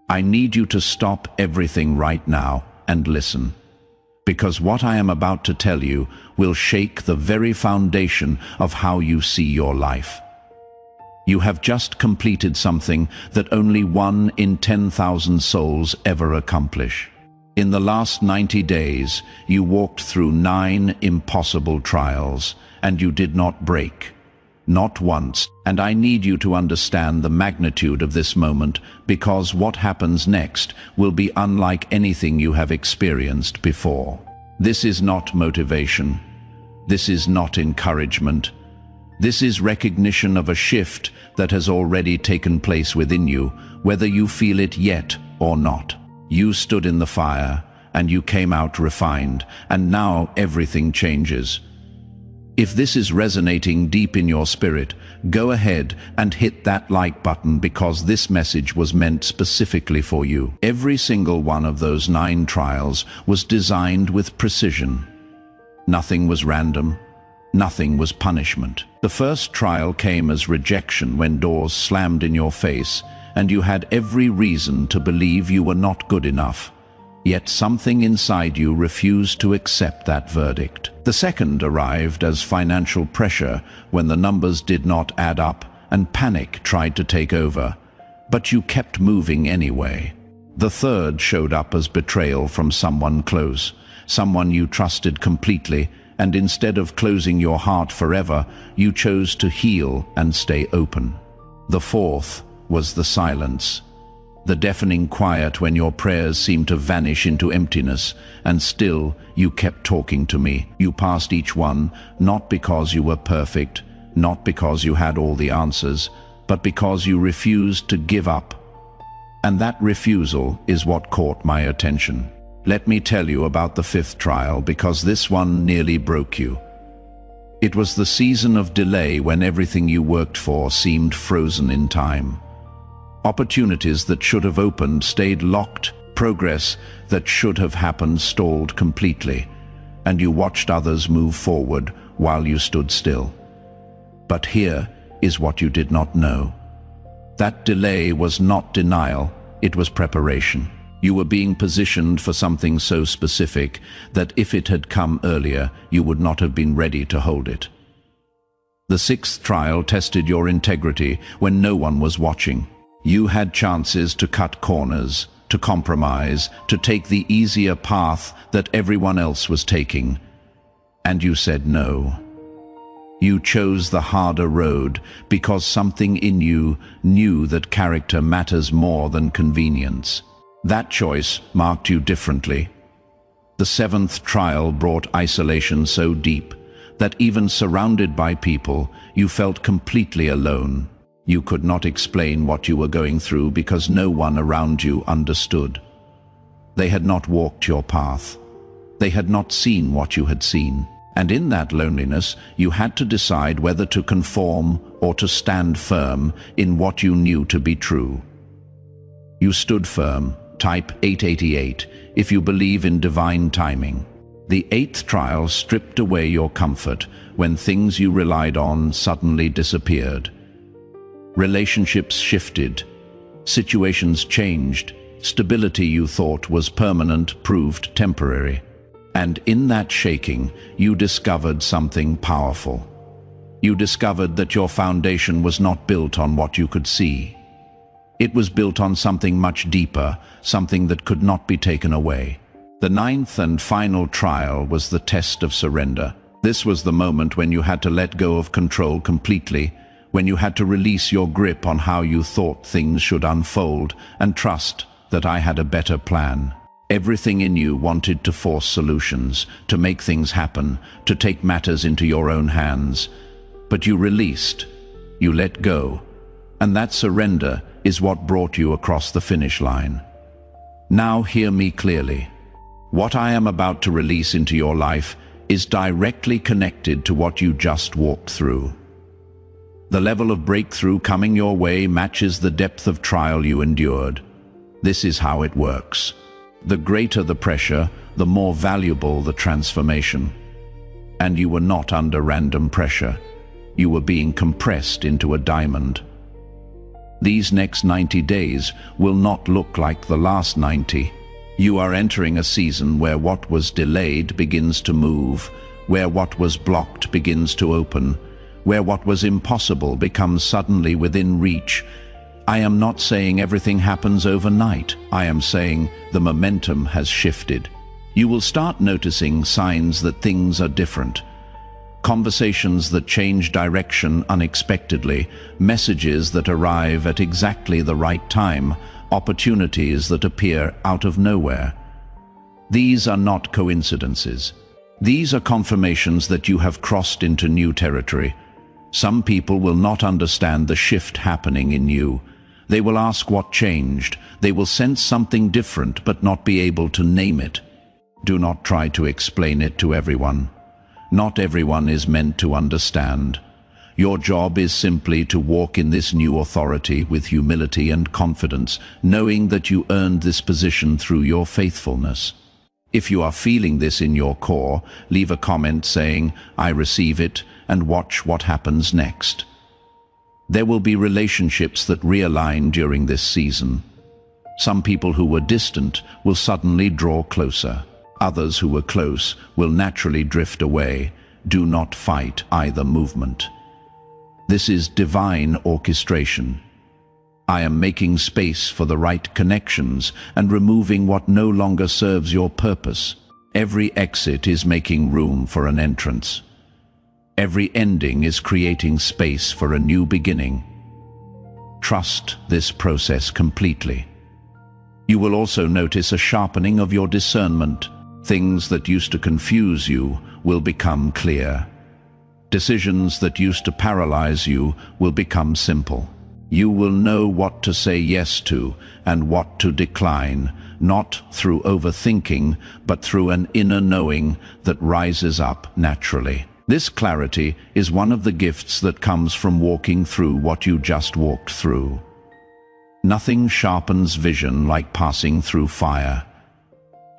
I need you to stop everything right now and listen, because what I am about to tell you will shake the very foundation of how you see your life. You have just completed something that only 1 in 10,000 souls ever accomplish. In the last 90 days, you walked through 9 impossible trials, and you did not break. Not once. And I need you to understand the magnitude of this moment, because what happens next will be unlike anything you have experienced before. This is not motivation. This is not encouragement. This is recognition of a shift that has already taken place within you, whether you feel it yet or not. You stood in the fire, and you came out refined, and now everything changes. If this is resonating deep in your spirit, go ahead and hit that like button, because this message was meant specifically for you. Every single one of those 9 trials was designed with precision. Nothing was random. Nothing was punishment. The first trial came as rejection when doors slammed in your face, and you had every reason to believe you were not good enough. Yet something inside you refused to accept that verdict. The second arrived as financial pressure when the numbers did not add up and panic tried to take over, but you kept moving anyway. The third showed up as betrayal from someone close, someone you trusted completely, and instead of closing your heart forever, you chose to heal and stay open. The fourth was the silence. The deafening quiet when your prayers seemed to vanish into emptiness, and still you kept talking to me. You passed each one, not because you were perfect, not because you had all the answers, but because you refused to give up. And that refusal is what caught my attention. Let me tell you about the 5th trial, because this one nearly broke you. It was the season of delay when everything you worked for seemed frozen in time. Opportunities that should have opened stayed locked, progress that should have happened stalled completely, and you watched others move forward while you stood still. But here is what you did not know. That delay was not denial, it was preparation. You were being positioned for something so specific that if it had come earlier, you would not have been ready to hold it. The 6th trial tested your integrity when no one was watching. You had chances to cut corners, to compromise, to take the easier path that everyone else was taking. And you said no. You chose the harder road because something in you knew that character matters more than convenience. That choice marked you differently. The 7th trial brought isolation so deep that even surrounded by people, you felt completely alone. You could not explain what you were going through because no one around you understood. They had not walked your path. They had not seen what you had seen. And in that loneliness, you had to decide whether to conform or to stand firm in what you knew to be true. You stood firm. Type 888 if you believe in divine timing. The 8th trial stripped away your comfort when things you relied on suddenly disappeared. Relationships shifted. Situations changed. Stability you thought was permanent proved temporary. And in that shaking, you discovered something powerful. You discovered that your foundation was not built on what you could see. It was built on something much deeper, something that could not be taken away. The 9th and final trial was the test of surrender. This was the moment when you had to let go of control completely, when you had to release your grip on how you thought things should unfold and trust that I had a better plan. Everything in you wanted to force solutions, to make things happen, to take matters into your own hands. But you released, you let go, and that surrender is what brought you across the finish line. Now hear me clearly. What I am about to release into your life is directly connected to what you just walked through. The level of breakthrough coming your way matches the depth of trial you endured. This is how it works. The greater the pressure, the more valuable the transformation. And you were not under random pressure. You were being compressed into a diamond. These next 90 days will not look like the last 90. You are entering a season where what was delayed begins to move, where what was blocked begins to open, where what was impossible becomes suddenly within reach. I am not saying everything happens overnight. I am saying the momentum has shifted. You will start noticing signs that things are different. Conversations that change direction unexpectedly, messages that arrive at exactly the right time, opportunities that appear out of nowhere. These are not coincidences. These are confirmations that you have crossed into new territory. Some people will not understand the shift happening in you. They will ask what changed. They will sense something different but not be able to name it. Do not try to explain it to everyone. Not everyone is meant to understand. Your job is simply to walk in this new authority with humility and confidence, knowing that you earned this position through your faithfulness. If you are feeling this in your core, leave a comment saying, "I receive it," and watch what happens next. There will be relationships that realign during this season. Some people who were distant will suddenly draw closer. Others who were close will naturally drift away. Do not fight either movement. This is divine orchestration. I am making space for the right connections and removing what no longer serves your purpose. Every exit is making room for an entrance. Every ending is creating space for a new beginning. Trust this process completely. You will also notice a sharpening of your discernment. Things that used to confuse you will become clear. Decisions that used to paralyze you will become simple. You will know what to say yes to and what to decline, not through overthinking, but through an inner knowing that rises up naturally. This clarity is one of the gifts that comes from walking through what you just walked through. Nothing sharpens vision like passing through fire.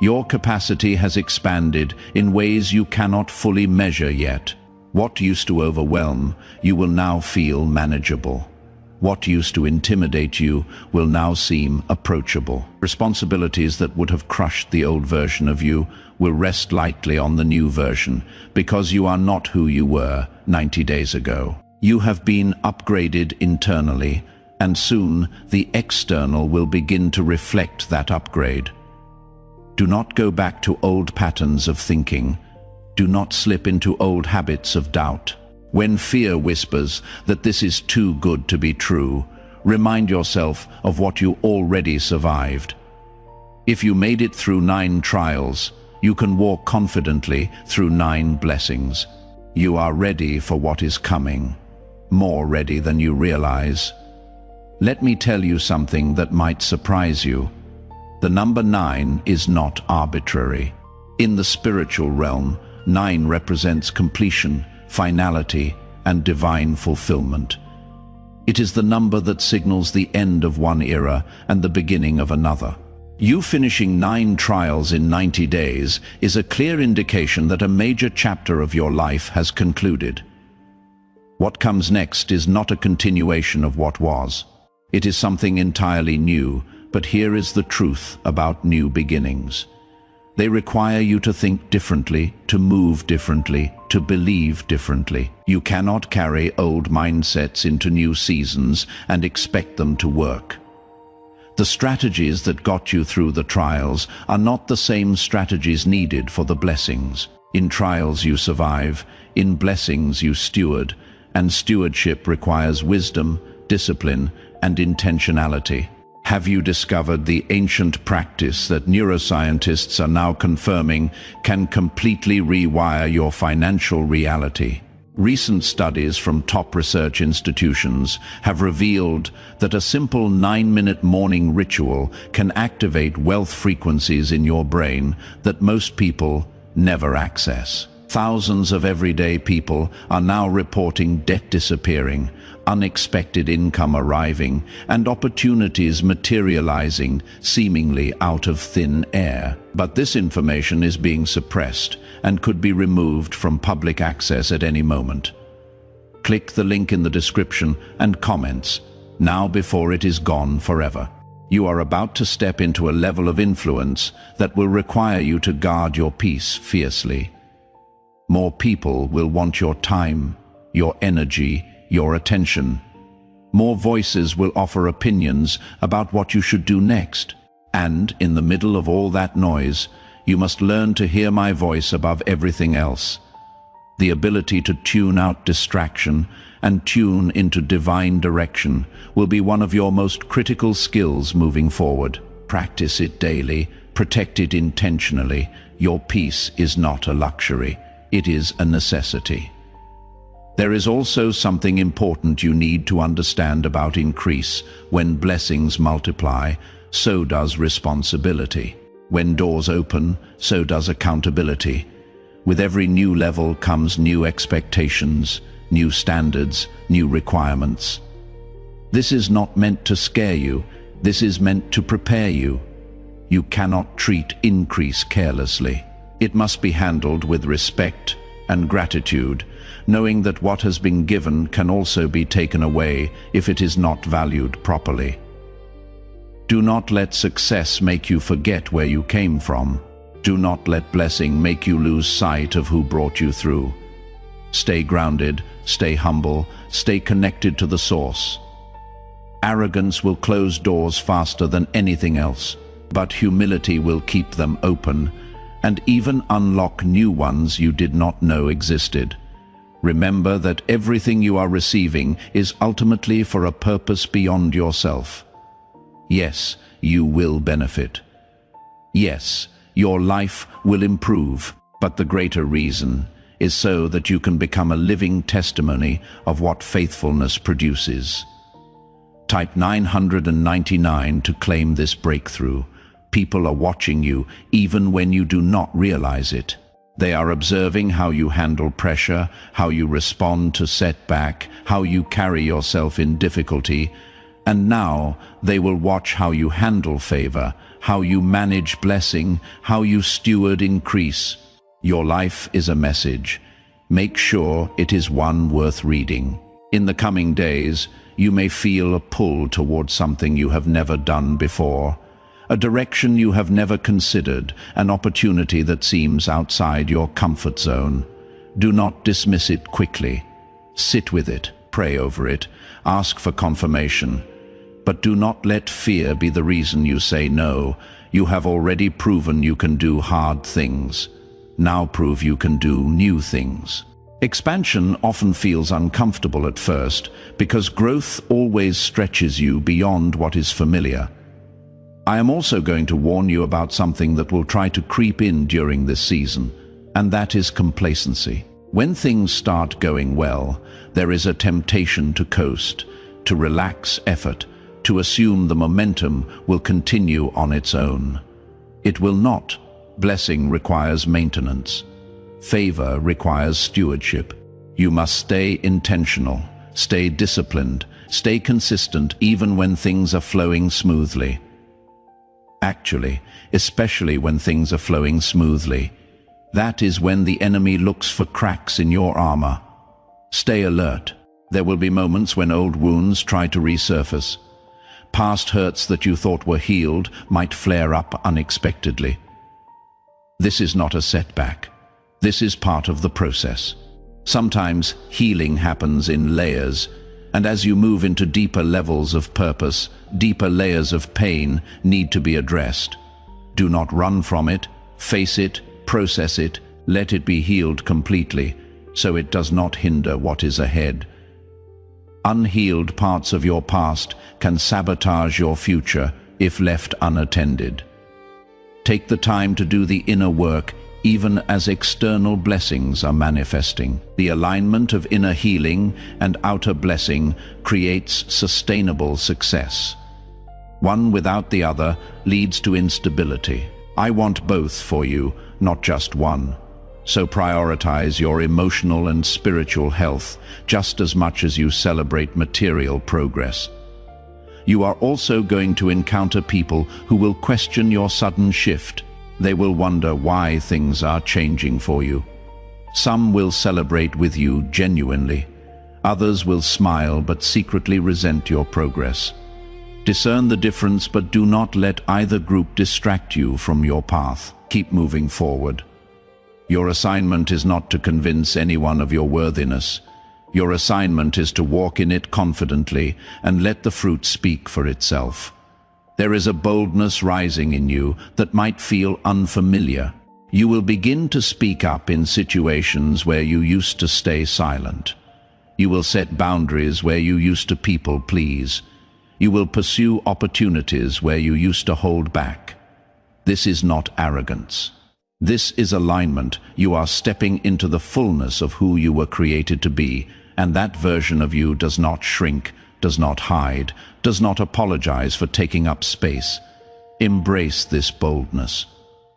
Your capacity has expanded in ways you cannot fully measure yet. What used to overwhelm you will now feel manageable. What used to intimidate you will now seem approachable. Responsibilities that would have crushed the old version of you will rest lightly on the new version, because you are not who you were 90 days ago. You have been upgraded internally, and soon the external will begin to reflect that upgrade. Do not go back to old patterns of thinking. Do not slip into old habits of doubt. When fear whispers that this is too good to be true, remind yourself of what you already survived. If you made it through 9 trials, you can walk confidently through 9 blessings. You are ready for what is coming, more ready than you realize. Let me tell you something that might surprise you. The number 9 is not arbitrary. In the spiritual realm, 9 represents completion, finality, and divine fulfillment. It is the number that signals the end of one era and the beginning of another. You finishing 9 trials in 90 days is a clear indication that a major chapter of your life has concluded. What comes next is not a continuation of what was. It is something entirely new, but here is the truth about new beginnings. They require you to think differently, to move differently, to believe differently. You cannot carry old mindsets into new seasons and expect them to work. The strategies that got you through the trials are not the same strategies needed for the blessings. In trials you survive, in blessings you steward, and stewardship requires wisdom, discipline, and intentionality. Have you discovered the ancient practice that neuroscientists are now confirming can completely rewire your financial reality? Recent studies from top research institutions have revealed that a simple 9-minute morning ritual can activate wealth frequencies in your brain that most people never access. Thousands of everyday people are now reporting debt disappearing, unexpected income arriving, and opportunities materializing seemingly out of thin air. But this information is being suppressed and could be removed from public access at any moment. Click the link in the description and comments. now before it is gone forever. You are about to step into a level of influence that will require you to guard your peace fiercely. More people will want your time, your energy, your attention. More voices will offer opinions about what you should do next. And in the middle of all that noise, you must learn to hear my voice above everything else. The ability to tune out distraction and tune into divine direction will be one of your most critical skills moving forward. Practice it daily, protect it intentionally. Your peace is not a luxury, it is a necessity. There is also something important you need to understand about increase. When blessings multiply, so does responsibility. When doors open, so does accountability. With every new level comes new expectations, new standards, new requirements. This is not meant to scare you, this is meant to prepare you. You cannot treat increase carelessly. It must be handled with respect and gratitude, knowing that what has been given can also be taken away if it is not valued properly. Do not let success make you forget where you came from. Do not let blessing make you lose sight of who brought you through. Stay grounded, stay humble, stay connected to the source. Arrogance will close doors faster than anything else, but humility will keep them open and even unlock new ones you did not know existed. Remember that everything you are receiving is ultimately for a purpose beyond yourself. Yes, you will benefit. Yes, your life will improve, but the greater reason is so that you can become a living testimony of what faithfulness produces. Type 999 to claim this breakthrough. People are watching you even when you do not realize it. They are observing how you handle pressure, how you respond to setback, how you carry yourself in difficulty, and now they will watch how you handle favor, how you manage blessing, how you steward increase. Your life is a message. Make sure it is one worth reading. In the coming days, you may feel a pull towards something you have never done before, a direction you have never considered, an opportunity that seems outside your comfort zone. Do not dismiss it quickly. Sit with it, pray over it, ask for confirmation. But do not let fear be the reason you say no. You have already proven you can do hard things. Now prove you can do new things. Expansion often feels uncomfortable at first because growth always stretches you beyond what is familiar. I am also going to warn you about something that will try to creep in during this season, and that is complacency. When things start going well, there is a temptation to coast, to relax effort, to assume the momentum will continue on its own. It will not. Blessing requires maintenance. Favor requires stewardship. You must stay intentional, stay disciplined, stay consistent even when things are flowing smoothly. Actually, especially when things are flowing smoothly, that is when the enemy looks for cracks in your armor. Stay alert. There will be moments when old wounds try to resurface. Past hurts that you thought were healed might flare up unexpectedly. This is not a setback. This is part of the process. Sometimes healing happens in layers, and as you move into deeper levels of purpose, deeper layers of pain need to be addressed. Do not run from it, face it, process it, let it be healed completely, so it does not hinder what is ahead. Unhealed parts of your past can sabotage your future if left unattended. Take the time to do the inner work even as external blessings are manifesting. The alignment of inner healing and outer blessing creates sustainable success. One without the other leads to instability. I want both for you, not just one. So prioritize your emotional and spiritual health just as much as you celebrate material progress. You are also going to encounter people who will question your sudden shift. They will wonder why things are changing for you. Some will celebrate with you genuinely. Others will smile but secretly resent your progress. Discern the difference, but do not let either group distract you from your path. Keep moving forward. Your assignment is not to convince anyone of your worthiness. Your assignment is to walk in it confidently and let the fruit speak for itself. There is a boldness rising in you that might feel unfamiliar. You will begin to speak up in situations where you used to stay silent. You will set boundaries where you used to people please. You will pursue opportunities where you used to hold back. This is not arrogance. This is alignment. You are stepping into the fullness of who you were created to be, and that version of you does not shrink, does not hide, does not apologize for taking up space. Embrace this boldness.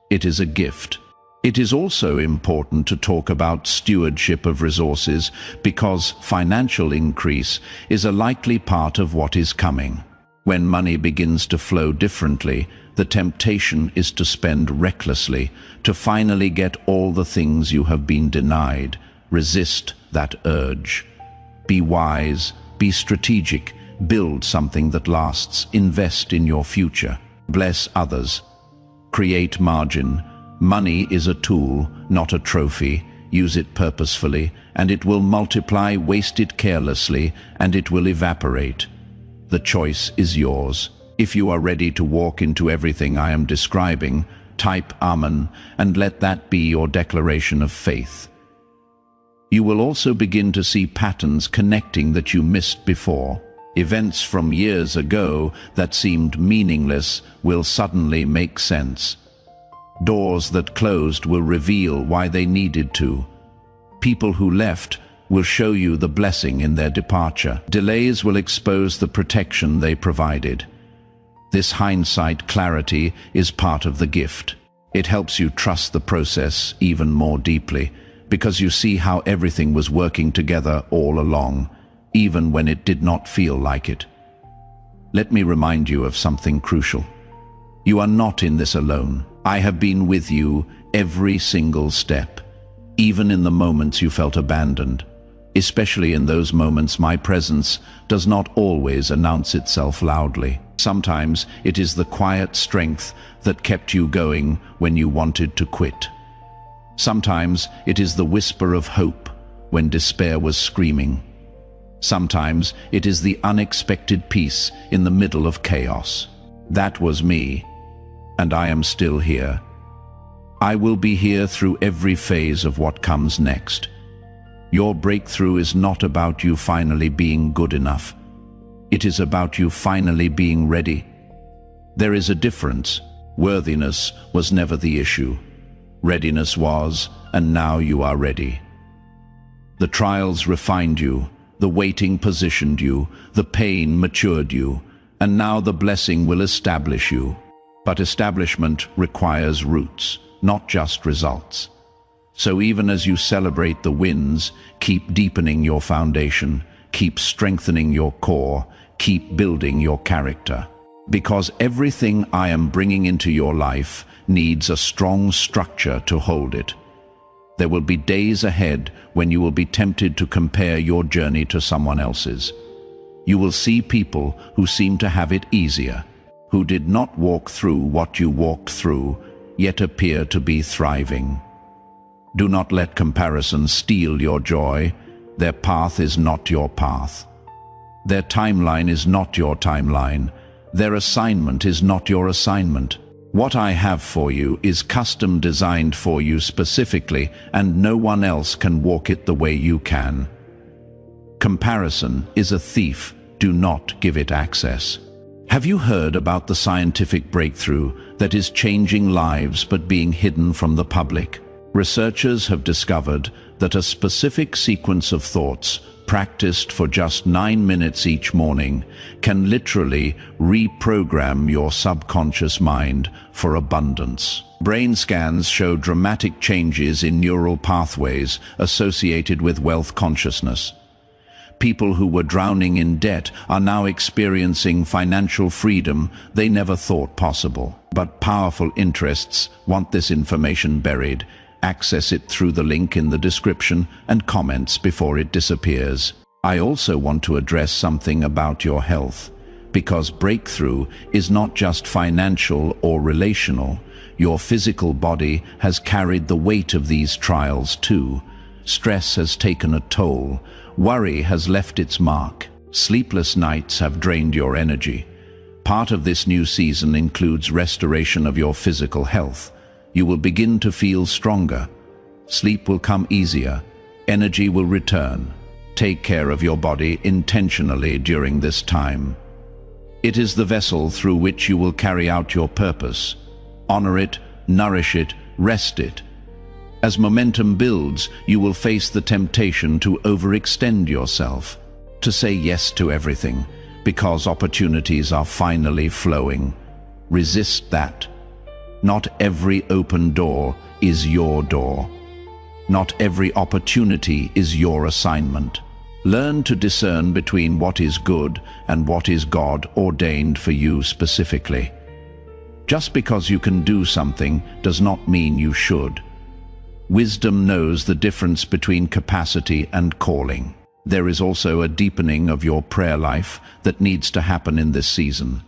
It is a gift. It is also important to talk about stewardship of resources, because financial increase is a likely part of what is coming. When money begins to flow differently, the temptation is to spend recklessly, to finally get all the things you have been denied. Resist that urge. Be wise, be strategic, build something that lasts, invest in your future, bless others, create margin. Money is a tool, not a trophy. Use it purposefully, and it will multiply. Waste it carelessly, and it will evaporate. The choice is yours. If you are ready to walk into everything I am describing, type Amen, and let that be your declaration of faith. You will also begin to see patterns connecting that you missed before. Events from years ago that seemed meaningless will suddenly make sense. Doors that closed will reveal why they needed to. People who left will show you the blessing in their departure. Delays will expose the protection they provided. This hindsight clarity is part of the gift. It helps you trust the process even more deeply, because you see how everything was working together all along, even when it did not feel like it. Let me remind you of something crucial. You are not in this alone. I have been with you every single step, even in the moments you felt abandoned. Especially in those moments, my presence does not always announce itself loudly. Sometimes it is the quiet strength that kept you going when you wanted to quit. Sometimes it is the whisper of hope when despair was screaming. Sometimes it is the unexpected peace in the middle of chaos. That was me, and I am still here. I will be here through every phase of what comes next. Your breakthrough is not about you finally being good enough. It is about you finally being ready. There is a difference. Worthiness was never the issue. Readiness was, and now you are ready. The trials refined you, the waiting positioned you, the pain matured you, and now the blessing will establish you. But establishment requires roots, not just results. So even as you celebrate the wins, keep deepening your foundation, keep strengthening your core, keep building your character. Because everything I am bringing into your life needs a strong structure to hold it. There will be days ahead when you will be tempted to compare your journey to someone else's. You will see people who seem to have it easier, who did not walk through what you walked through, yet appear to be thriving. Do not let comparison steal your joy. Their path is not your path. Their timeline is not your timeline. Their assignment is not your assignment. What I have for you is custom designed for you specifically, and no one else can walk it the way you can. Comparison is a thief. Do not give it access. Have you heard about the scientific breakthrough that is changing lives but being hidden from the public? Researchers have discovered that a specific sequence of thoughts, practiced for just 9 minutes each morning, can literally reprogram your subconscious mind for abundance. Brain scans show dramatic changes in neural pathways associated with wealth consciousness. People who were drowning in debt are now experiencing financial freedom they never thought possible. But powerful interests want this information buried. Access it through the link in the description and comments before it disappears. I also want to address something about your health, because breakthrough is not just financial or relational. Your physical body has carried the weight of these trials too. Stress has taken a toll. Worry has left its mark. Sleepless nights have drained your energy. Part of this new season includes restoration of your physical health. You will begin to feel stronger. Sleep will come easier. Energy will return. Take care of your body intentionally during this time. It is the vessel through which you will carry out your purpose. Honor it, nourish it, rest it. As momentum builds, you will face the temptation to overextend yourself, to say yes to everything, because opportunities are finally flowing. Resist that. Not every open door is your door. Not every opportunity is your assignment. Learn to discern between what is good and what is God ordained for you specifically. Just because you can do something does not mean you should. Wisdom knows the difference between capacity and calling. There is also a deepening of your prayer life that needs to happen in this season.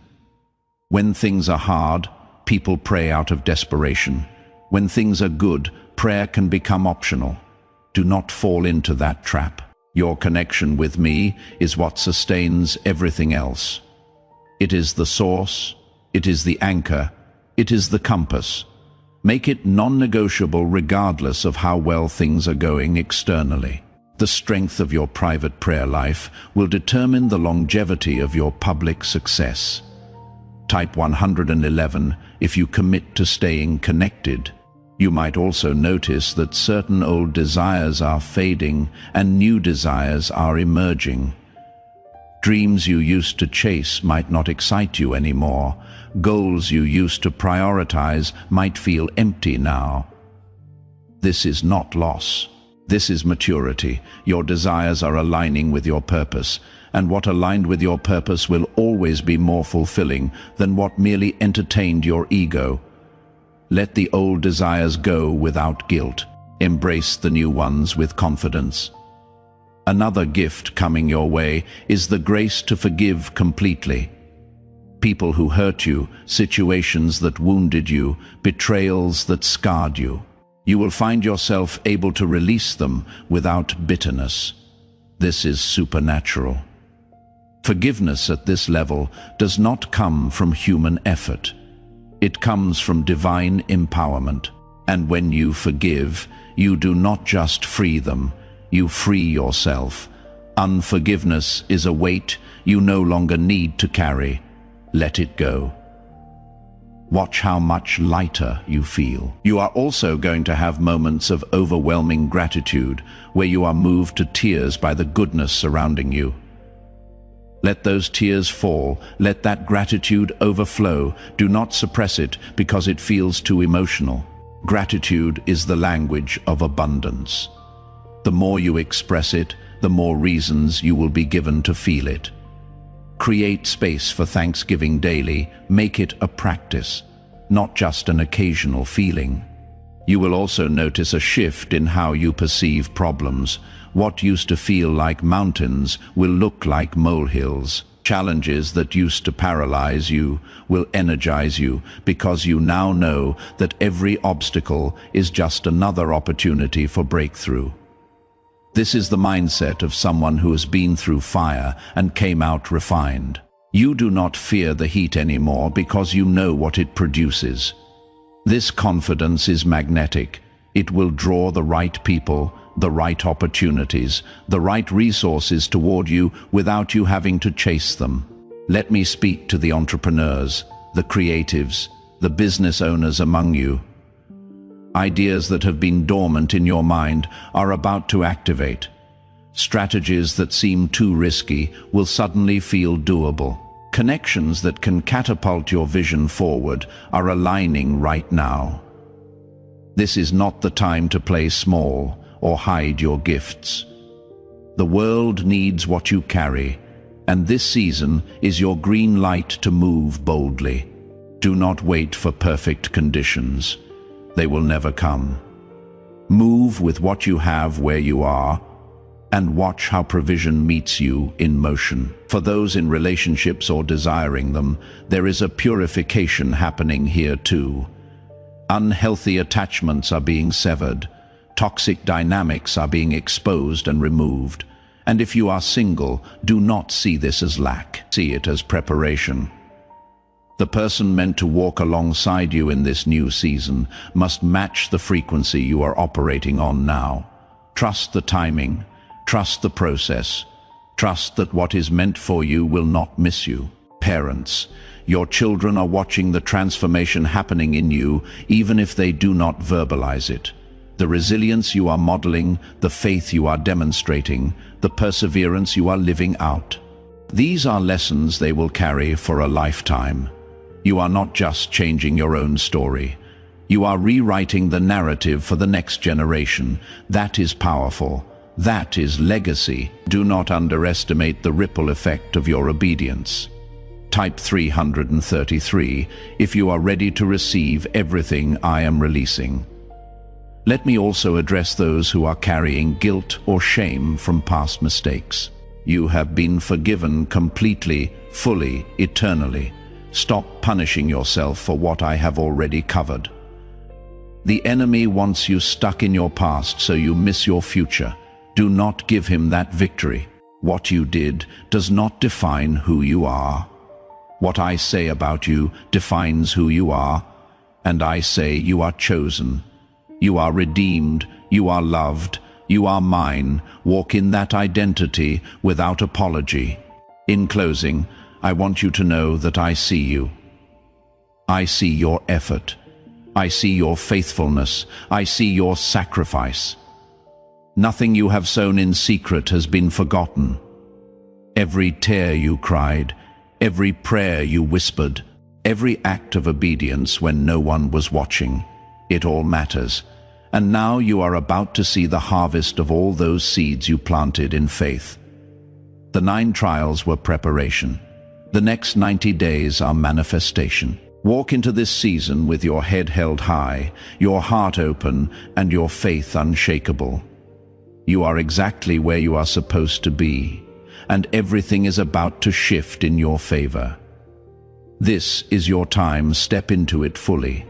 When things are hard, people pray out of desperation. When things are good, prayer can become optional. Do not fall into that trap. Your connection with me is what sustains everything else. It is the source, it is the anchor, it is the compass. Make it non-negotiable regardless of how well things are going externally. The strength of your private prayer life will determine the longevity of your public success. Type 111 if you commit to staying connected. You might also notice that certain old desires are fading and new desires are emerging. Dreams you used to chase might not excite you anymore. Goals you used to prioritize might feel empty now. This is not loss. This is maturity. Your desires are aligning with your purpose, and what aligned with your purpose will always be more fulfilling than what merely entertained your ego. Let the old desires go without guilt. Embrace the new ones with confidence. Another gift coming your way is the grace to forgive completely. People who hurt you, situations that wounded you, betrayals that scarred you. You will find yourself able to release them without bitterness. This is supernatural. Forgiveness at this level does not come from human effort. It comes from divine empowerment. And when you forgive, you do not just free them, you free yourself. Unforgiveness is a weight you no longer need to carry. Let it go. Watch how much lighter you feel. You are also going to have moments of overwhelming gratitude where you are moved to tears by the goodness surrounding you. Let those tears fall. Let that gratitude overflow. Do not suppress it because it feels too emotional. Gratitude is the language of abundance. The more you express it, the more reasons you will be given to feel it. Create space for Thanksgiving daily. Make it a practice, not just an occasional feeling. You will also notice a shift in how you perceive problems. What used to feel like mountains will look like molehills. Challenges that used to paralyze you will energize you because you now know that every obstacle is just another opportunity for breakthrough. This is the mindset of someone who has been through fire and came out refined. You do not fear the heat anymore because you know what it produces. This confidence is magnetic. It will draw the right people, the right opportunities, the right resources toward you without you having to chase them. Let me speak to the entrepreneurs, the creatives, the business owners among you. Ideas that have been dormant in your mind are about to activate. Strategies that seem too risky will suddenly feel doable. Connections that can catapult your vision forward are aligning right now. This is not the time to play small or hide your gifts. The world needs what you carry, and this season is your green light to move boldly. Do not wait for perfect conditions. They will never come. Move with what you have where you are, and watch how provision meets you in motion. For those in relationships or desiring them, there is a purification happening here too. Unhealthy attachments are being severed. Toxic dynamics are being exposed and removed. And if you are single, do not see this as lack. See it as preparation. The person meant to walk alongside you in this new season must match the frequency you are operating on now. Trust the timing. Trust the process. Trust that what is meant for you will not miss you. Parents, your children are watching the transformation happening in you, even if they do not verbalize it. The resilience you are modeling, the faith you are demonstrating, the perseverance you are living out. These are lessons they will carry for a lifetime. You are not just changing your own story. You are rewriting the narrative for the next generation. That is powerful. That is legacy. Do not underestimate the ripple effect of your obedience. Type 333 if you are ready to receive everything I am releasing. Let me also address those who are carrying guilt or shame from past mistakes. You have been forgiven completely, fully, eternally. Stop punishing yourself for what I have already covered. The enemy wants you stuck in your past so you miss your future. Do not give him that victory. What you did does not define who you are. What I say about you defines who you are, and I say you are chosen. You are redeemed, you are loved, you are mine. Walk in that identity without apology. In closing, I want you to know that I see you. I see your effort. I see your faithfulness. I see your sacrifice. Nothing you have sown in secret has been forgotten. Every tear you cried, every prayer you whispered, every act of obedience when no one was watching, it all matters. And now you are about to see the harvest of all those seeds you planted in faith. The 9 trials were preparation. The next 90 days are manifestation. Walk into this season with your head held high, your heart open, and your faith unshakable. You are exactly where you are supposed to be, and everything is about to shift in your favor. This is your time. Step into it fully.